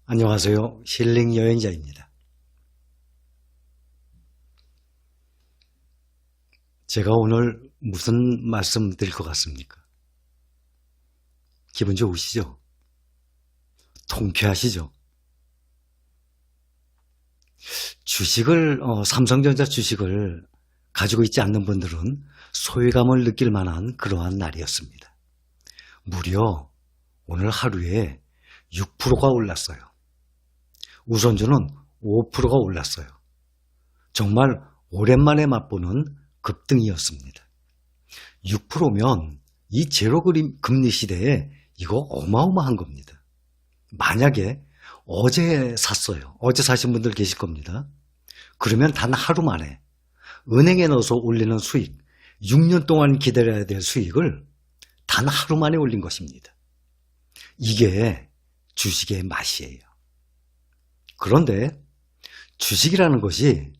안녕하세요. 힐링 여행자입니다. 제가 오늘 무슨 말씀 드릴 것 같습니까? 기분 좋으시죠? 통쾌하시죠? 삼성전자 주식을 가지고 있지 않는 분들은 소외감을 느낄 만한 그러한 날이었습니다. 무려 오늘 하루에 6%가 올랐어요. 우선주는 5%가 올랐어요. 정말 오랜만에 맛보는 급등이었습니다. 6%면 이 제로 금리 시대에 이거 어마어마한 겁니다. 만약에 어제 샀어요. 어제 사신 분들 계실 겁니다. 그러면 단 하루 만에 은행에 넣어서 올리는 수익, 6년 동안 기다려야 될 수익을 단 하루 만에 올린 것입니다. 이게 주식의 맛이에요. 그런데 주식이라는 것이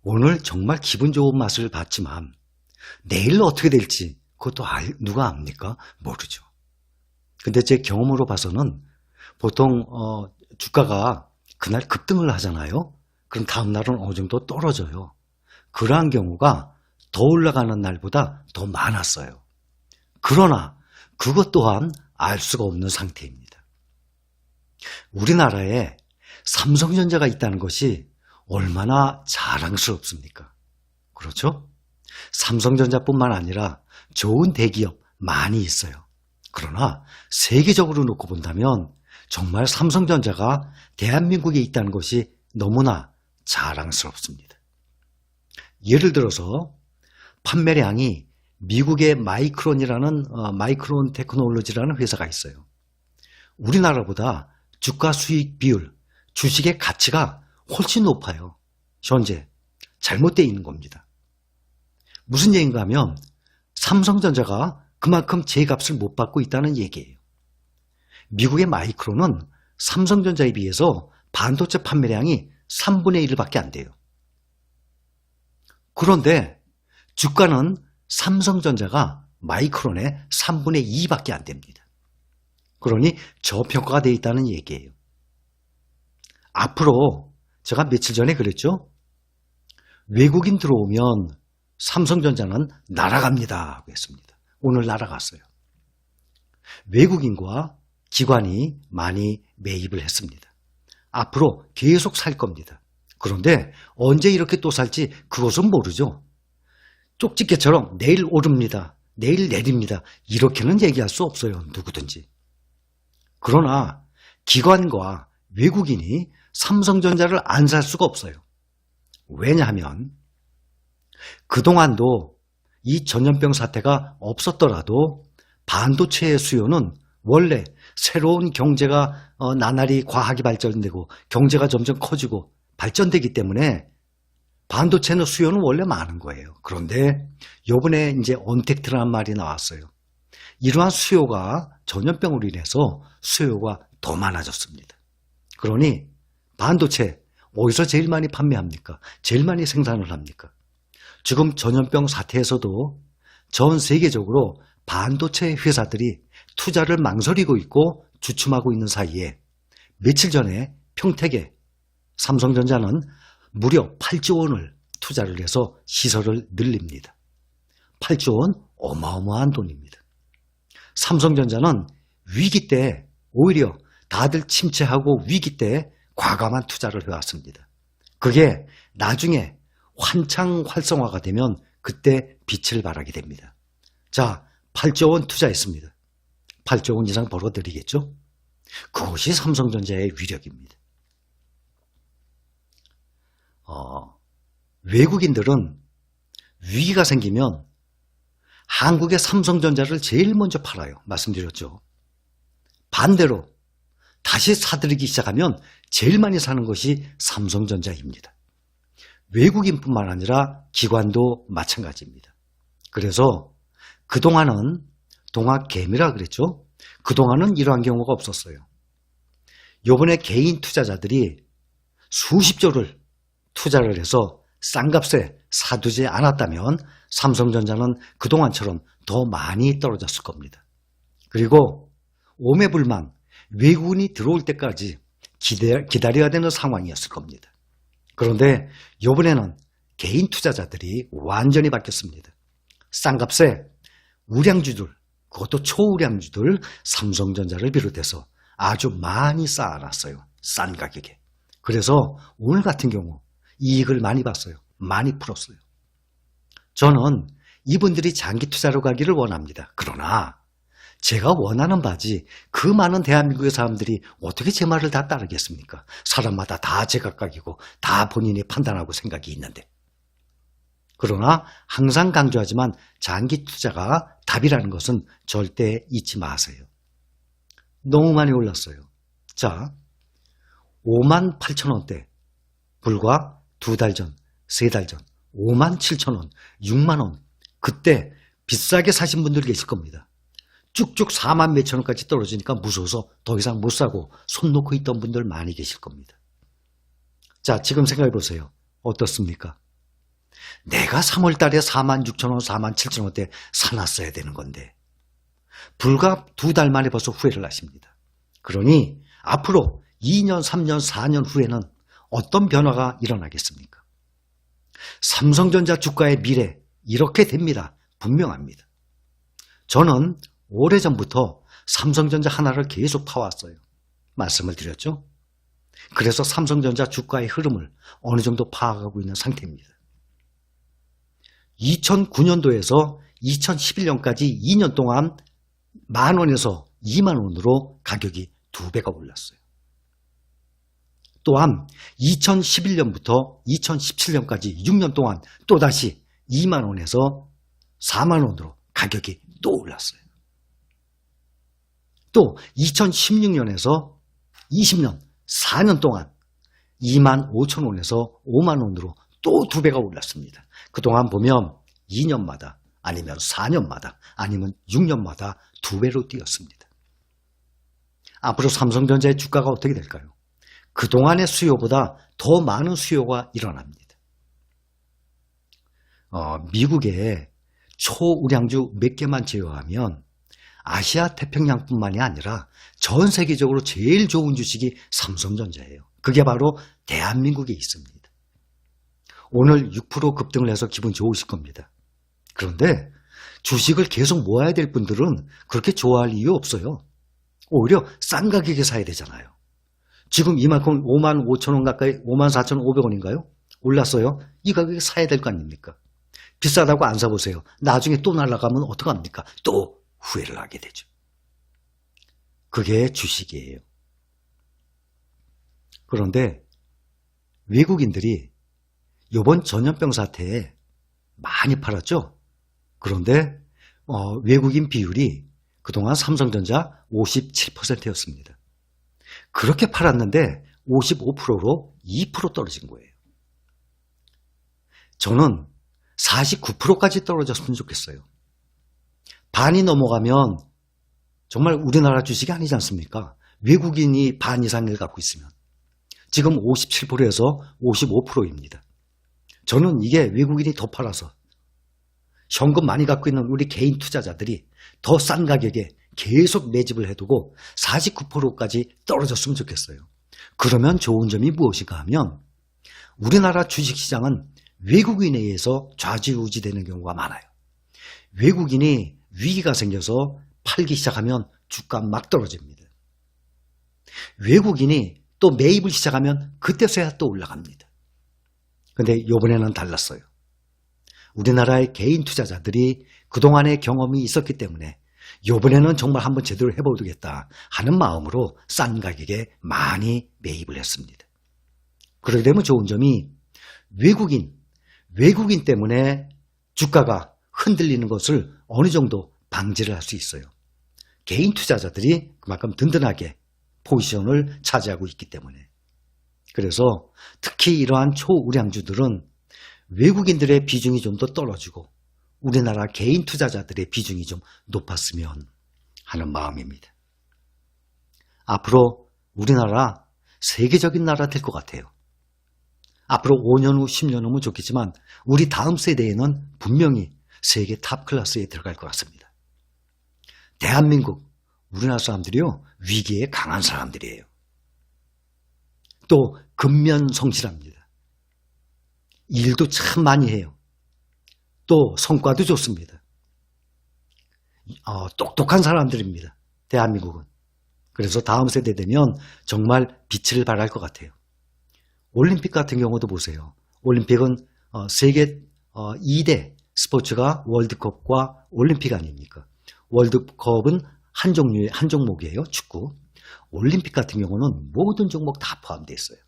오늘 정말 기분 좋은 맛을 봤지만 내일 어떻게 될지 그것도 누가 압니까? 모르죠. 근데 제 경험으로 봐서는 보통 주가가 그날 급등을 하잖아요. 그럼 다음 날은 어느 정도 떨어져요. 그러한 경우가 더 올라가는 날보다 더 많았어요. 그러나 그것 또한 알 수가 없는 상태입니다. 우리나라에 삼성전자가 있다는 것이 얼마나 자랑스럽습니까? 그렇죠? 삼성전자뿐만 아니라 좋은 대기업 많이 있어요. 그러나 세계적으로 놓고 본다면 정말 삼성전자가 대한민국에 있다는 것이 너무나 자랑스럽습니다. 예를 들어서 판매량이 미국의 마이크론 테크놀로지라는 회사가 있어요. 우리나라보다 주가 수익 비율, 주식의 가치가 훨씬 높아요. 현재 잘못되어 있는 겁니다. 무슨 얘기인가 하면 삼성전자가 그만큼 제 값을 못 받고 있다는 얘기예요. 미국의 마이크론은 삼성전자에 비해서 반도체 판매량이 3분의 1밖에 안 돼요. 그런데 주가는 삼성전자가 마이크론의 3분의 2밖에 안 됩니다. 그러니 저평가가 되어 있다는 얘기예요. 앞으로 제가 며칠 전에 그랬죠. 외국인 들어오면 삼성전자는 날아갑니다 하고 했습니다. 오늘 날아갔어요. 외국인과 기관이 많이 매입을 했습니다. 앞으로 계속 살 겁니다. 그런데 언제 이렇게 또 살지 그것은 모르죠. 쪽집게처럼 내일 오릅니다. 내일 내립니다. 이렇게는 얘기할 수 없어요. 누구든지. 그러나 기관과 외국인이 삼성전자를 안 살 수가 없어요. 왜냐하면 그동안도 이 전염병 사태가 없었더라도 반도체의 수요는 원래 새로운 경제가 나날이 과학이 발전되고 경제가 점점 커지고 발전되기 때문에 반도체는 수요는 원래 많은 거예요. 그런데 이번에 이제 언택트라는 말이 나왔어요. 이러한 수요가 전염병으로 인해서 수요가 더 많아졌습니다. 그러니 반도체 어디서 제일 많이 판매합니까? 제일 많이 생산을 합니까? 지금 전염병 사태에서도 전 세계적으로 반도체 회사들이 투자를 망설이고 있고 주춤하고 있는 사이에 며칠 전에 평택에 삼성전자는 무려 8조 원을 투자를 해서 시설을 늘립니다. 8조 원 어마어마한 돈입니다. 삼성전자는 위기 때 오히려 다들 침체하고 위기 때 과감한 투자를 해왔습니다. 그게 나중에 환창 활성화가 되면 그때 빛을 발하게 됩니다. 자, 8조 원 투자했습니다. 8조 원 이상 벌어들이겠죠? 그것이 삼성전자의 위력입니다. 외국인들은 위기가 생기면 한국의 삼성전자를 제일 먼저 팔아요. 말씀드렸죠. 반대로 다시 사들이기 시작하면 제일 많이 사는 것이 삼성전자입니다. 외국인뿐만 아니라 기관도 마찬가지입니다. 그래서 그동안은 동학개미라 그랬죠. 그동안은 이러한 경우가 없었어요. 이번에 개인 투자자들이 수십조를 투자를 해서 싼 값에 사두지 않았다면 삼성전자는 그동안처럼 더 많이 떨어졌을 겁니다. 그리고 오매불망 외국인이 들어올 때까지 기다려야 되는 상황이었을 겁니다. 그런데 이번에는 개인 투자자들이 완전히 바뀌었습니다. 싼 값에 우량주들, 그것도 초우량주들 삼성전자를 비롯해서 아주 많이 쌓아놨어요. 싼 가격에. 그래서 오늘 같은 경우 이익을 많이 봤어요. 많이 풀었어요. 저는 이분들이 장기 투자로 가기를 원합니다. 그러나 제가 원하는 바지 그 많은 대한민국의 사람들이 어떻게 제 말을 다 따르겠습니까? 사람마다 다 제각각이고 다 본인이 판단하고 생각이 있는데. 그러나 항상 강조하지만 장기 투자가 답이라는 것은 절대 잊지 마세요. 너무 많이 올랐어요. 자, 58,000원대 불과 2달 전, 3달 전 57,000원, 6만원 그때 비싸게 사신 분들 계실 겁니다. 쭉쭉 4만 몇천 원까지 떨어지니까 무서워서 더 이상 못 사고 손 놓고 있던 분들 많이 계실 겁니다. 자, 지금 생각해 보세요. 어떻습니까? 내가 3월 달에 4만 6천 원, 4만 7천 원대 사놨어야 되는 건데 불과 2달 만에 벌써 후회를 하십니다. 그러니 앞으로 2년, 3년, 4년 후에는 어떤 변화가 일어나겠습니까? 삼성전자 주가의 미래 이렇게 됩니다. 분명합니다. 저는 오래전부터 삼성전자 하나를 계속 파왔어요. 말씀을 드렸죠? 그래서 삼성전자 주가의 흐름을 어느 정도 파악하고 있는 상태입니다. 2009년도에서 2011년까지 2년 동안 10,000원에서 20,000원으로 가격이 2배가 올랐어요. 또한 2011년부터 2017년까지 6년 동안 또다시 20,000원에서 40,000원으로 가격이 또 올랐어요. 또 2016년에서 20년, 4년 동안 25,000원에서 50,000원으로 또 2배가 올랐습니다. 그동안 보면 2년마다 아니면 4년마다 아니면 6년마다 2배로 뛰었습니다. 앞으로 삼성전자의 주가가 어떻게 될까요? 그동안의 수요보다 더 많은 수요가 일어납니다. 미국의 초우량주 몇 개만 제외하면 아시아 태평양뿐만이 아니라 전 세계적으로 제일 좋은 주식이 삼성전자예요. 그게 바로 대한민국에 있습니다. 오늘 6% 급등을 해서 기분 좋으실 겁니다. 그런데 주식을 계속 모아야 될 분들은 그렇게 좋아할 이유 없어요. 오히려 싼 가격에 사야 되잖아요. 지금 이만큼 55,000원 가까이 54,500원인가요? 올랐어요. 이 가격에 사야 될 거 아닙니까? 비싸다고 안 사보세요. 나중에 또 날아가면 어떡합니까? 또 후회를 하게 되죠. 그게 주식이에요. 그런데 외국인들이 이번 전염병 사태에 많이 팔았죠. 그런데 외국인 비율이 그동안 삼성전자 57%였습니다. 그렇게 팔았는데 55%로 2% 떨어진 거예요. 저는 49%까지 떨어졌으면 좋겠어요. 반이 넘어가면 정말 우리나라 주식이 아니지 않습니까? 외국인이 반 이상을 갖고 있으면. 지금 57%에서 55%입니다. 저는 이게 외국인이 더 팔아서 현금 많이 갖고 있는 우리 개인 투자자들이 더 싼 가격에 계속 매집을 해두고 49%까지 떨어졌으면 좋겠어요. 그러면 좋은 점이 무엇인가 하면 우리나라 주식시장은 외국인에 의해서 좌지우지되는 경우가 많아요. 외국인이 위기가 생겨서 팔기 시작하면 주가 막 떨어집니다. 외국인이 또 매입을 시작하면 그때서야 또 올라갑니다. 그런데 이번에는 달랐어요. 우리나라의 개인 투자자들이 그동안의 경험이 있었기 때문에 이번에는 정말 한번 제대로 해보겠다 하는 마음으로 싼 가격에 많이 매입을 했습니다. 그렇게 되면 좋은 점이 외국인 때문에 주가가 흔들리는 것을 어느 정도 방지를 할 수 있어요. 개인 투자자들이 그만큼 든든하게 포지션을 차지하고 있기 때문에. 그래서 특히 이러한 초우량주들은 외국인들의 비중이 좀 더 떨어지고 우리나라 개인 투자자들의 비중이 좀 높았으면 하는 마음입니다. 앞으로 우리나라 세계적인 나라 될 것 같아요. 앞으로 5년 후, 10년 후면 좋겠지만 우리 다음 세대에는 분명히 세계 탑 클래스에 들어갈 것 같습니다. 대한민국, 우리나라 사람들이요, 위기에 강한 사람들이에요. 또 근면성실합니다. 일도 참 많이 해요. 또 성과도 좋습니다. 똑똑한 사람들입니다. 대한민국은. 그래서 다음 세대 되면 정말 빛을 발할 것 같아요. 올림픽 같은 경우도 보세요. 올림픽은 세계 2대 스포츠가 월드컵과 올림픽 아닙니까? 월드컵은 한 종목이에요. 축구. 올림픽 같은 경우는 모든 종목 다 포함되어 있어요.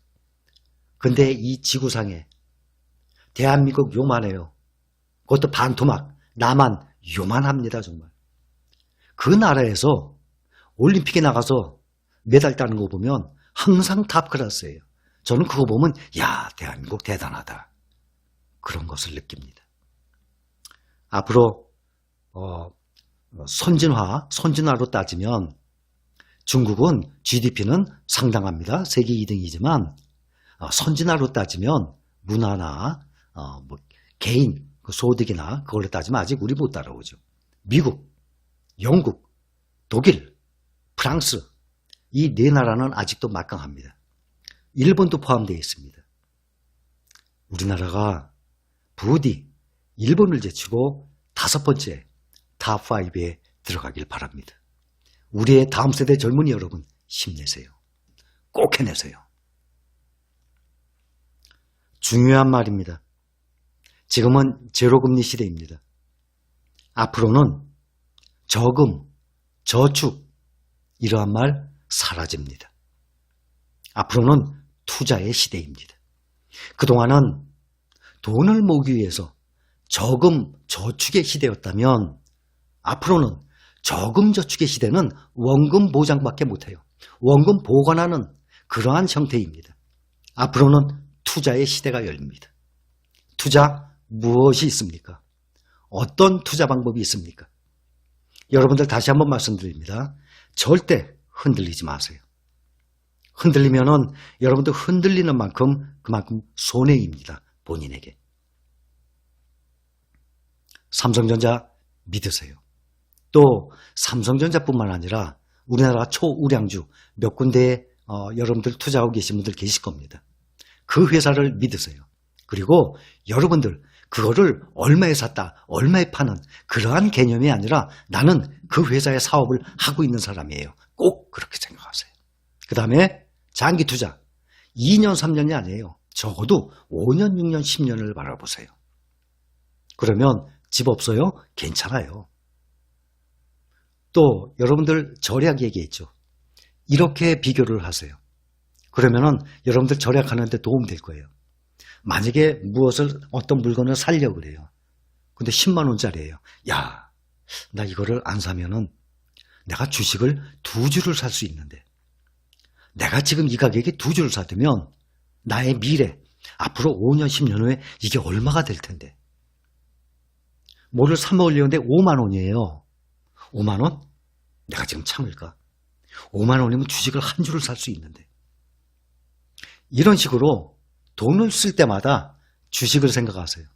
근데 이 지구상에 대한민국 요만해요. 그것도 반토막. 남한 요만합니다. 정말. 그 나라에서 올림픽에 나가서 메달 따는 거 보면 항상 탑 클래스예요. 저는 그거 보면 야, 대한민국 대단하다. 그런 것을 느낍니다. 앞으로 선진화로 따지면 중국은 GDP는 상당합니다. 세계 2등이지만 선진화로 따지면 문화나 개인 소득이나 그걸로 따지면 아직 우리 못 따라오죠. 미국, 영국, 독일, 프랑스 이 네 나라는 아직도 막강합니다. 일본도 포함되어 있습니다. 우리나라가 부디 일본을 제치고 5번째 탑5에 들어가길 바랍니다. 우리의 다음 세대 젊은이 여러분 힘내세요. 꼭 해내세요. 중요한 말입니다. 지금은 제로금리 시대입니다. 앞으로는 저금, 저축 이러한 말 사라집니다. 앞으로는 투자의 시대입니다. 그동안은 돈을 모으기 위해서 저금, 저축의 시대였다면 앞으로는 저금, 저축의 시대는 원금 보장밖에 못해요. 원금 보관하는 그러한 형태입니다. 앞으로는 투자의 시대가 열립니다. 투자 무엇이 있습니까? 어떤 투자 방법이 있습니까? 여러분들 다시 한번 말씀드립니다. 절대 흔들리지 마세요. 흔들리면은 여러분들 흔들리는 만큼 그만큼 손해입니다. 본인에게. 삼성전자 믿으세요. 또 삼성전자뿐만 아니라 우리나라 초우량주 몇 군데에 여러분들 투자하고 계신 분들 계실 겁니다. 그 회사를 믿으세요. 그리고 여러분들 그거를 얼마에 샀다, 얼마에 파는 그러한 개념이 아니라 나는 그 회사의 사업을 하고 있는 사람이에요. 꼭 그렇게 생각하세요. 그 다음에 장기 투자 2년, 3년이 아니에요. 적어도 5년, 6년, 10년을 바라보세요. 그러면 집 없어요? 괜찮아요. 또 여러분들 절약 얘기했죠. 이렇게 비교를 하세요. 그러면은 여러분들 절약하는 데 도움 될 거예요. 만약에 어떤 물건을 사려고 그래요. 근데 10만 원짜리예요. 야, 나 이거를 안 사면은 내가 주식을 2주를 살 수 있는데 내가 지금 이 가격에 2주를 사두면 나의 미래 앞으로 5년, 10년 후에 이게 얼마가 될 텐데 뭐를 사 먹으려는데 5만 원이에요. 5만 원? 내가 지금 참을까? 5만 원이면 주식을 한 주를 살 수 있는데 이런 식으로 돈을 쓸 때마다 주식을 생각하세요.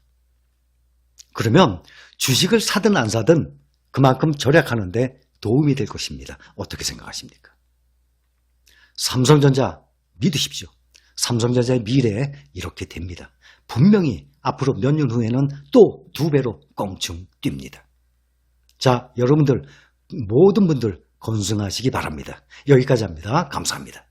그러면 주식을 사든 안 사든 그만큼 절약하는데 도움이 될 것입니다. 어떻게 생각하십니까? 삼성전자 믿으십시오. 삼성전자의 미래 이렇게 됩니다. 분명히 앞으로 몇 년 후에는 또 2배로 껑충 뜁니다. 자, 여러분들 모든 분들 건승하시기 바랍니다. 여기까지 합니다. 감사합니다.